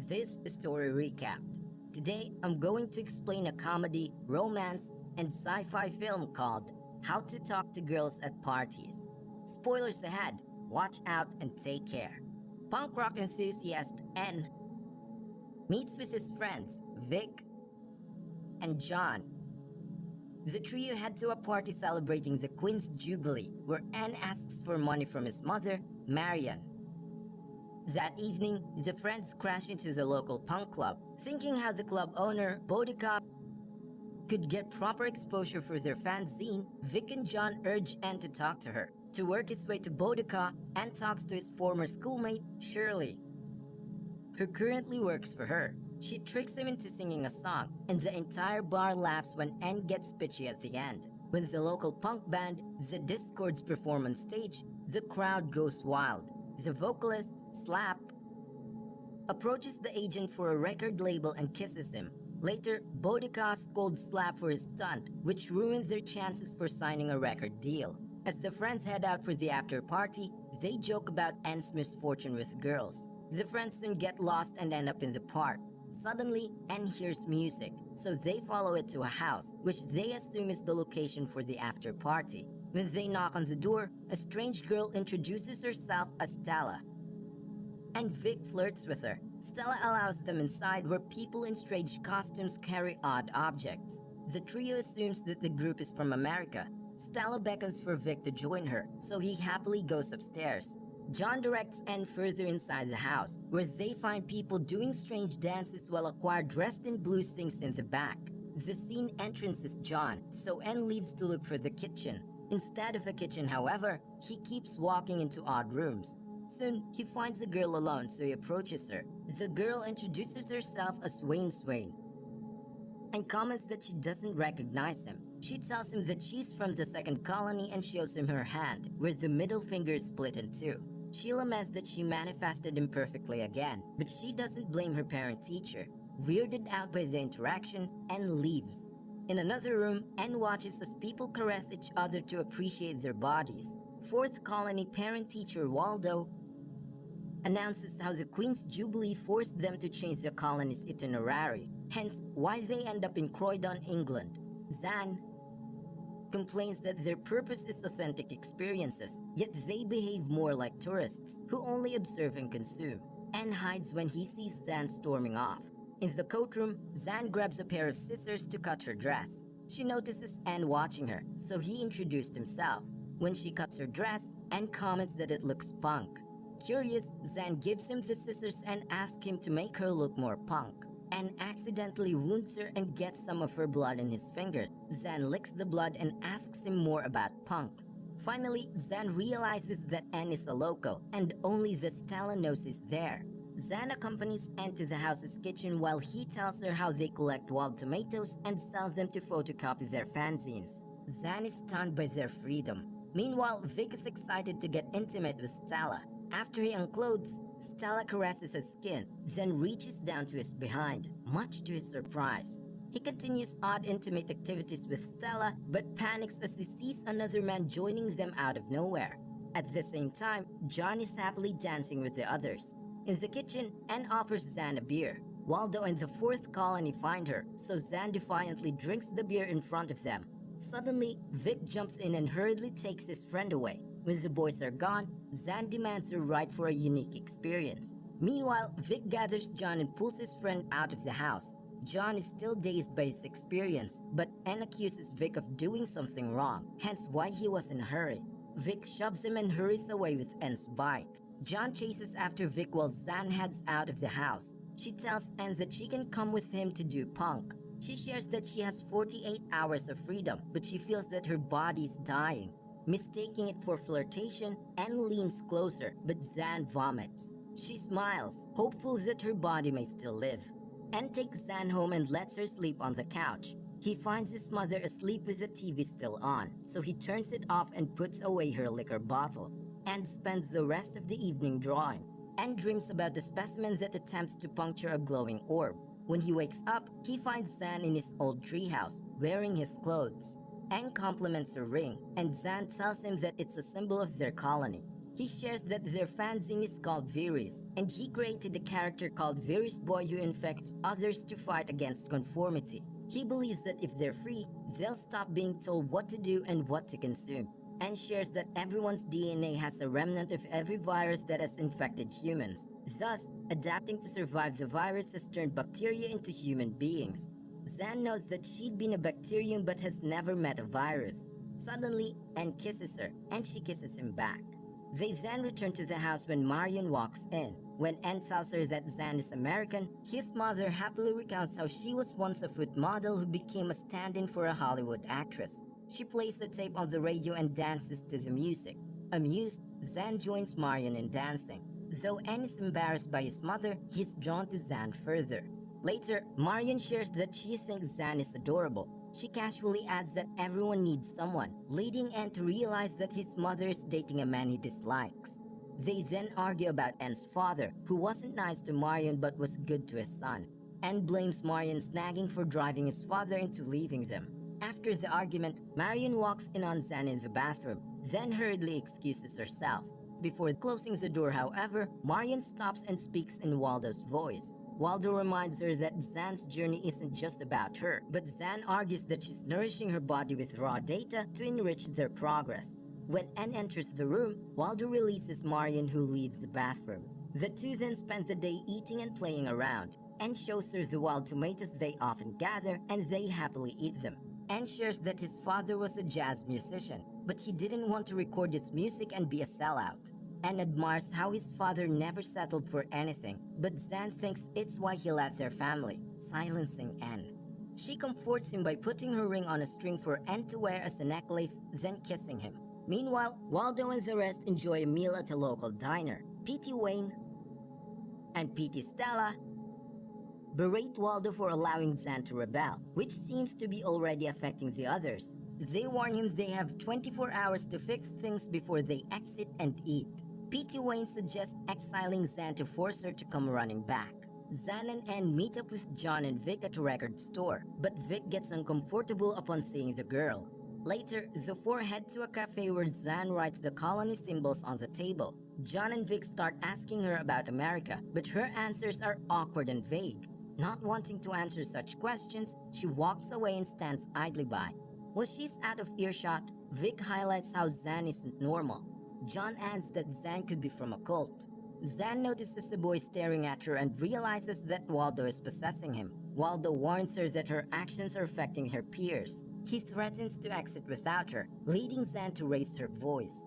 This is Story Recapped. Today, I'm going to explain a comedy, romance, and sci-fi film called How to Talk to Girls at Parties. Spoilers ahead, watch out and take care. Punk rock enthusiast Enn meets with his friends Vic and John. The trio head to a party celebrating the Queen's Jubilee, where Enn asks for money from his mother, Marion. That evening, the friends crash into the local punk club, thinking how the club owner, Boudica, could get proper exposure for their fanzine. Vic and John urge Enn to talk to her. To work his way to Boudica, Enn talks to his former schoolmate, Shirley, who currently works for her. She tricks him into singing a song, and the entire bar laughs when Enn gets pitchy at the end. When the local punk band, The Discords, perform on stage, the crowd goes wild. The vocalist, Slap, approaches the agent for a record label and kisses him. Later, Boudica scolds Slap for his stunt, which ruined their chances for signing a record deal. As the friends head out for the after party, they joke about Enn's misfortune with girls. The friends soon get lost and end up in the park. Suddenly, Enn hears music, so they follow it to a house, which they assume is the location for the after party. When they knock on the door, a strange girl introduces herself as Stella, and Vic flirts with her. Stella allows them inside, where people in strange costumes carry odd objects. The trio assumes that the group is from America. Stella beckons for Vic to join her, so he happily goes upstairs. John directs Enn further inside the house, where they find people doing strange dances while a choir dressed in blue sings in the back. The scene entrances John, so Enn leaves to look for the kitchen. Instead of a kitchen, however, he keeps walking into odd rooms. Soon, he finds a girl alone, so he approaches her. The girl introduces herself as Wayne Swain and comments that she doesn't recognize him. She tells him that she's from the second colony and shows him her hand, where the middle finger is split in two. She laments that she manifested imperfectly again, but she doesn't blame her parent-teacher. Weirded out by the interaction, Enn leaves. In another room, Enn watches as people caress each other to appreciate their bodies. Fourth colony parent-teacher Waldo announces how the Queen's Jubilee forced them to change the colony's itinerary, hence why they end up in Croydon, England. Zan complains that their purpose is authentic experiences, yet they behave more like tourists who only observe and consume. Enn hides when he sees Zan storming off. In the coat room, Zan grabs a pair of scissors to cut her dress. She notices Enn watching her, so he introduced himself. When she cuts her dress, Enn comments that it looks punk. Curious, Zan gives him the scissors and asks him to make her look more punk. Enn accidentally wounds her and gets some of her blood in his finger. Zan licks the blood and asks him more about punk. Finally, Zan realizes that Enn is a local, and only the Stella knows he's there. Zan accompanies Enn to the house's kitchen while he tells her how they collect wild tomatoes and sell them to photocopy their fanzines. Zan is stunned by their freedom. Meanwhile, Vic is excited to get intimate with Stella. After he unclothes, Stella caresses his skin, then reaches down to his behind, much to his surprise. He continues odd intimate activities with Stella, but panics as he sees another man joining them out of nowhere. At the same time, John is happily dancing with the others. In the kitchen, Enn offers Zan a beer. Waldo and the fourth colony find her, so Zan defiantly drinks the beer in front of them. Suddenly, Vic jumps in and hurriedly takes his friend away. When the boys are gone, Zan demands her right for a unique experience. Meanwhile, Vic gathers John and pulls his friend out of the house. John is still dazed by his experience, but Enn accuses Vic of doing something wrong, hence why he was in a hurry. Vic shoves him and hurries away with Enn's bike. John chases after Vic while Zan heads out of the house. She tells Enn that she can come with him to do punk. She shares that she has 48 hours of freedom, but she feels that her body's dying. Mistaking it for flirtation, Enn leans closer, but Zan vomits. She smiles, hopeful that her body may still live. Enn takes Zan home and lets her sleep on the couch. He finds his mother asleep with the TV still on, so he turns it off and puts away her liquor bottle. Enn spends the rest of the evening drawing. Enn dreams about the specimen that attempts to puncture a glowing orb. When he wakes up, he finds Zan in his old treehouse, wearing his clothes. Enn compliments her ring, and Zan tells him that it's a symbol of their colony. He shares that their fanzine is called Viris, and he created a character called Viris Boy who infects others to fight against conformity. He believes that if they're free, they'll stop being told what to do and what to consume, and shares that everyone's DNA has a remnant of every virus that has infected humans. Thus, adapting to survive the virus has turned bacteria into human beings. Zan knows that she'd been a bacterium but has never met a virus. Suddenly, Enn kisses her, and she kisses him back. They then return to the house when Marion walks in. When Enn tells her that Zan is American, his mother happily recounts how she was once a foot model who became a stand-in for a Hollywood actress. She plays the tape on the radio and dances to the music. Amused, Zan joins Marion in dancing. Though Enn is embarrassed by his mother, he's drawn to Zan further. Later, Marion shares that she thinks Zan is adorable. She casually adds that everyone needs someone, leading Enn to realize that his mother is dating a man he dislikes. They then argue about Enn's father, who wasn't nice to Marion but was good to his son. Enn blames Marion's nagging for driving his father into leaving them. After the argument, Marion walks in on Zan in the bathroom, then hurriedly excuses herself. Before closing the door, however, Marion stops and speaks in Waldo's voice. Waldo reminds her that Zan's journey isn't just about her, but Zan argues that she's nourishing her body with raw data to enrich their progress. When Enn enters the room, Waldo releases Marion, who leaves the bathroom. The two then spend the day eating and playing around. Enn shows her the wild tomatoes they often gather, and they happily eat them. Enn shares that his father was a jazz musician, but he didn't want to record his music and be a sellout. Enn admires how his father never settled for anything, but Zan thinks it's why he left their family, silencing Enn. She comforts him by putting her ring on a string for Enn to wear as a necklace, then kissing him. Meanwhile, Waldo and the rest enjoy a meal at a local diner. P.T. Wayne and P.T. Stella berate Waldo for allowing Zan to rebel, which seems to be already affecting the others. They warn him they have 24 hours to fix things before they exit and eat. P.T. Wayne suggests exiling Zan to force her to come running back. Zan and Enn meet up with John and Vic at a record store, but Vic gets uncomfortable upon seeing the girl. Later, the four head to a cafe where Zan writes the colony symbols on the table. John and Vic start asking her about America, but her answers are awkward and vague. Not wanting to answer such questions, she walks away and stands idly by. While she's out of earshot, Vic highlights how Zan isn't normal. John adds that Zan could be from a cult. Zan notices the boy staring at her and realizes that Waldo is possessing him. Waldo warns her that her actions are affecting her peers. He threatens to exit without her, leading Zan to raise her voice.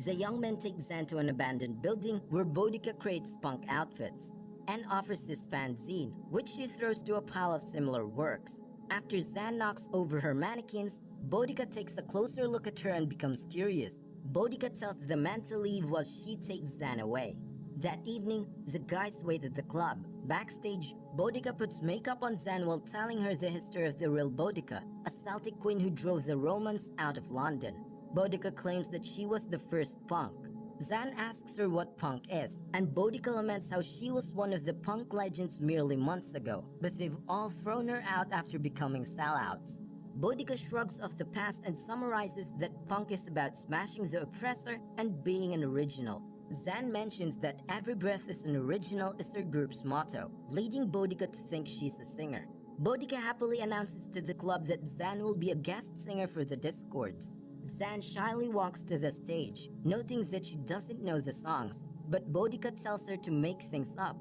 The young men take Zan to an abandoned building where Boudica creates punk outfits. Enn offers this fanzine, which she throws to a pile of similar works. After Zan knocks over her mannequins, Boudica takes a closer look at her and becomes curious. Boudica tells the man to leave while she takes Zan away. That evening, the guys wait at the club. Backstage, Boudica puts makeup on Zan while telling her the history of the real Boudica, a Celtic queen who drove the Romans out of London. Boudica claims that she was the first punk. Zan asks her what punk is, and Boudica laments how she was one of the punk legends merely months ago, but they've all thrown her out after becoming sellouts. Boudica shrugs off the past and summarizes that punk is about smashing the oppressor and being an original. Zan mentions that every breath is an original is her group's motto, leading Boudica to think she's a singer. Boudica happily announces to the club that Zan will be a guest singer for the Discords. Zan shyly walks to the stage, noting that she doesn't know the songs, but Boudica tells her to make things up.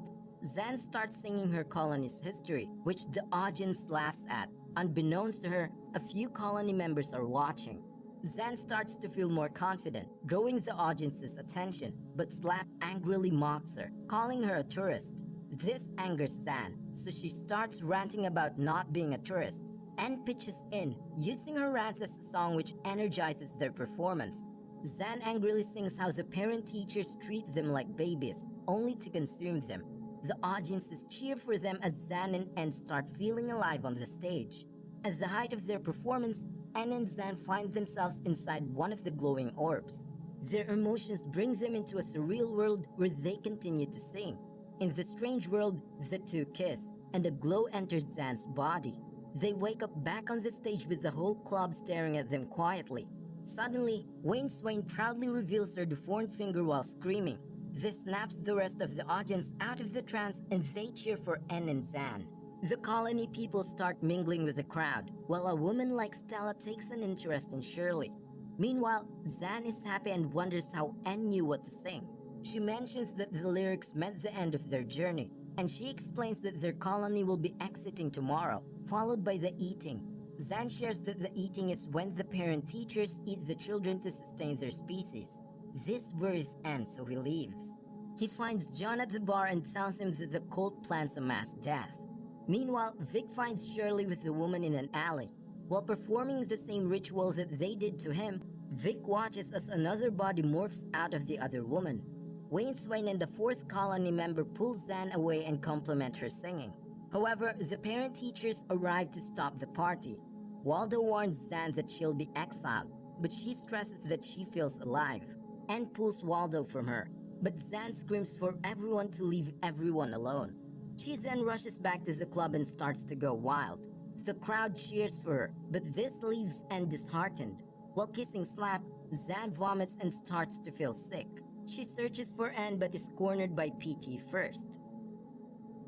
Zan starts singing her colony's history, which the audience laughs at. Unbeknownst to her, a few colony members are watching. Zan starts to feel more confident, drawing the audience's attention, but Slap angrily mocks her, calling her a tourist. This angers Zan, so she starts ranting about not being a tourist. Enn pitches in, using her rants as a song which energizes their performance. Zan angrily sings how the parent-teachers treat them like babies, only to consume them. The audiences cheer for them as Zan and Enn start feeling alive on the stage. At the height of their performance, Enn and Zan find themselves inside one of the glowing orbs. Their emotions bring them into a surreal world where they continue to sing. In the strange world, the two kiss, and a glow enters Zan's body. They wake up back on the stage with the whole club staring at them quietly. Suddenly, Wayne Swain proudly reveals her deformed finger while screaming. This snaps the rest of the audience out of the trance and they cheer for Enn and Zan. The colony people start mingling with the crowd, while a woman like Stella takes an interest in Shirley. Meanwhile, Zan is happy and wonders how Enn knew what to sing. She mentions that the lyrics meant the end of their journey, and she explains that their colony will be exiting tomorrow, followed by the eating. Zan shares that the eating is when the parent teachers eat the children to sustain their species. This worries Enn, so he leaves. He finds John at the bar and tells him that the cult plans a mass death. Meanwhile, Vic finds Shirley with the woman in an alley. While performing the same ritual that they did to him, Vic watches as another body morphs out of the other woman. Wayne Swain and the fourth colony member pull Zan away and compliment her singing. However, the parent teachers arrive to stop the party. Waldo warns Zan that she'll be exiled, but she stresses that she feels alive. Enn pulls Waldo from her, but Zan screams for everyone to leave everyone alone. She then rushes back to the club and starts to go wild. The crowd cheers for her, but this leaves Enn disheartened. While kissing Slap, Zan vomits and starts to feel sick. She searches for Enn but is cornered by PT First.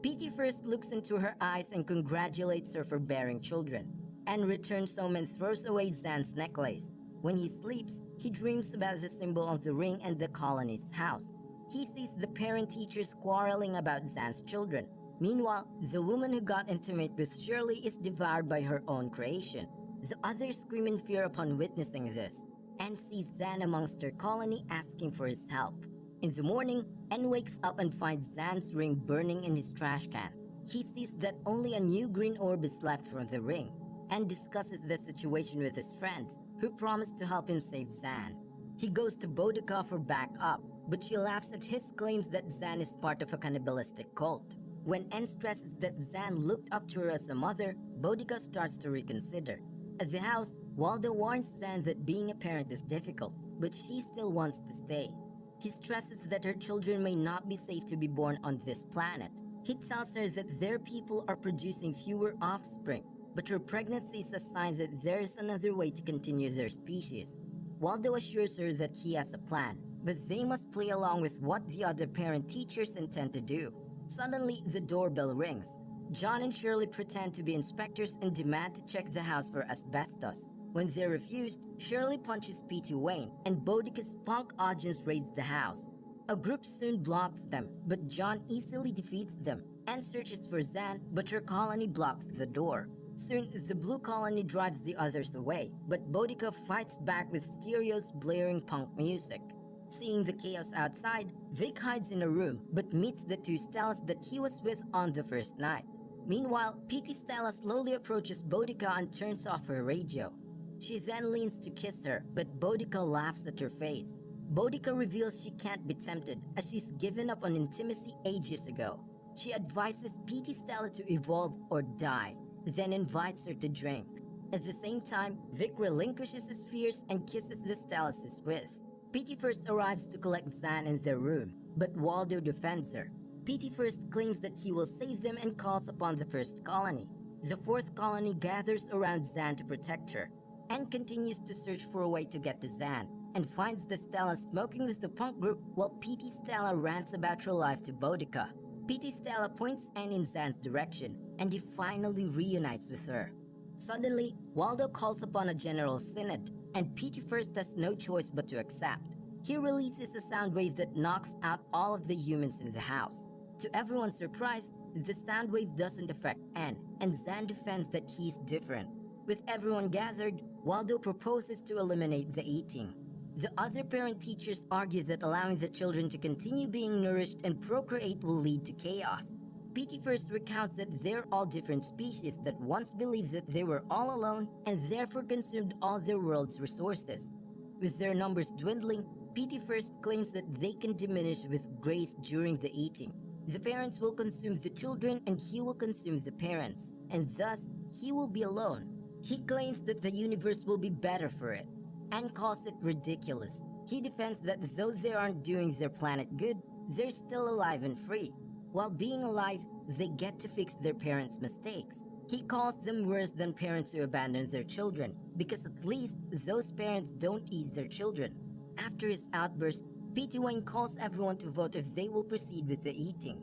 PT First looks into her eyes and congratulates her for bearing children. Enn returns home and throws away Zan's necklace. When he sleeps, he dreams about the symbol of the ring and the colony's house. He sees the parent teachers quarreling about Zan's children. Meanwhile, the woman who got intimate with Shirley is devoured by her own creation. The others scream in fear upon witnessing this. Enn sees Zan amongst her colony asking for his help. In the morning, Enn wakes up and finds Zan's ring burning in his trash can. He sees that only a new green orb is left from the ring. Enn discusses the situation with his friends, who promise to help him save Zan. He goes to Boudica for backup, but she laughs at his claims that Zan is part of a cannibalistic cult. When Enn stresses that Zan looked up to her as a mother, Boudica starts to reconsider. At the house, Waldo warns Zan that being a parent is difficult, but she still wants to stay. He stresses that her children may not be safe to be born on this planet. He tells her that their people are producing fewer offspring, but her pregnancy is a sign that there is another way to continue their species. Waldo assures her that he has a plan, but they must play along with what the other parent teachers intend to do. Suddenly, the doorbell rings. John and Shirley pretend to be inspectors and demand to check the house for asbestos. When they're refused, Shirley punches P.T. Wayne, and Boudica's punk audience raids the house. A group soon blocks them, but John easily defeats them and searches for Zan, but her colony blocks the door. Soon, the blue colony drives the others away, but Boudica fights back with stereos blaring punk music. Seeing the chaos outside, Vic hides in a room, but meets the two Stellas that he was with on the first night. Meanwhile, PT Stella slowly approaches Boudica and turns off her radio. She then leans to kiss her, but Boudica laughs at her face. Boudica reveals she can't be tempted, as she's given up on intimacy ages ago. She advises PT Stella to evolve or die, then invites her to drink. At the same time, Vic relinquishes his fears and kisses the Stellas he's with. PT First arrives to collect Zan in their room, but Waldo defends her. PT First claims that he will save them and calls upon the first colony. The fourth colony gathers around Zan to protect her, and continues to search for a way to get to Zan, and finds the Stella smoking with the punk group while PT Stella rants about her life to Boudica. PT Stella points Enn in Zan's direction, and he finally reunites with her. Suddenly, Waldo calls upon a general synod, and PT First has no choice but to accept. He releases a sound wave that knocks out all of the humans in the house. To everyone's surprise, the sound wave doesn't affect Enn, and Zan defends that he's different. With everyone gathered, Waldo proposes to eliminate the eating. The other parent teachers argue that allowing the children to continue being nourished and procreate will lead to chaos. PT First recounts that they're all different species that once believed that they were all alone and therefore consumed all their world's resources. With their numbers dwindling, PT First claims that they can diminish with grace during the eating. The parents will consume the children and he will consume the parents, and thus he will be alone. He claims that the universe will be better for it, and calls it ridiculous. He defends that though they aren't doing their planet good, they're still alive and free. While being alive, they get to fix their parents' mistakes. He calls them worse than parents who abandon their children, because at least those parents don't eat their children. After his outburst, P.T. Wayne calls everyone to vote if they will proceed with the eating.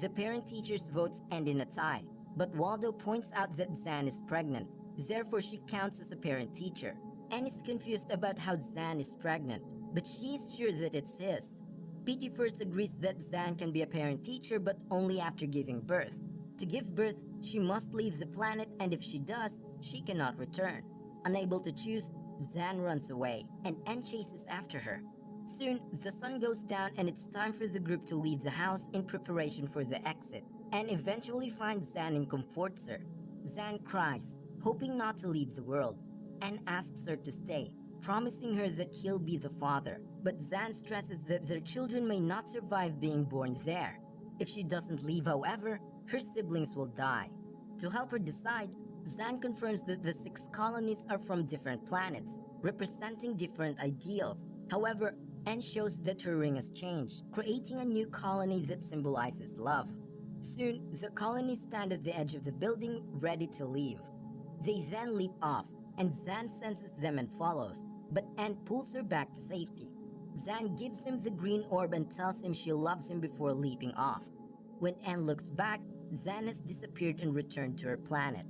The parent-teacher's votes end in a tie, but Waldo points out that Zan is pregnant, therefore she counts as a parent-teacher. Enn is confused about how Zan is pregnant, but she is sure that it's his. P.T. first agrees that Zan can be a parent-teacher, but only after giving birth. To give birth, she must leave the planet, and if she does, she cannot return. Unable to choose, Zan runs away, and Enn chases after her. Soon, the sun goes down and it's time for the group to leave the house in preparation for the exit. Enn eventually finds Zan and comforts her. Zan cries, hoping not to leave the world. Enn asks her to stay, promising her that he'll be the father. But Zan stresses that their children may not survive being born there. If she doesn't leave, however, her siblings will die. To help her decide, Zan confirms that the 6 colonies are from different planets, representing different ideals. However, Enn shows that her ring has changed, creating a new colony that symbolizes love. Soon, the colonies stand at the edge of the building, ready to leave. They then leap off, and Zan senses them and follows, but Enn pulls her back to safety. Zan gives him the green orb and tells him she loves him before leaping off. When Enn looks back, Zan has disappeared and returned to her planet.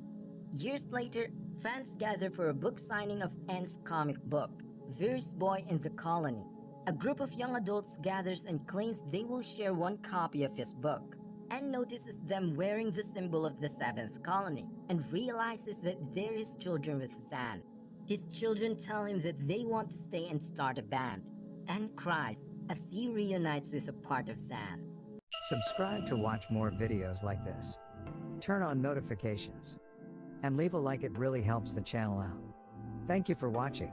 Years later, fans gather for a book signing of Enn's comic book, Veer's Boy in the Colony. A group of young adults gathers and claims they will share one copy of his book. Enn notices them wearing the symbol of the 7th colony and realizes that they're his children with Zan. His children tell him that they want to stay and start a band. Enn cries as he reunites with a part of Zan. Subscribe to watch more videos like this. Turn on notifications. And leave a like, it really helps the channel out. Thank you for watching.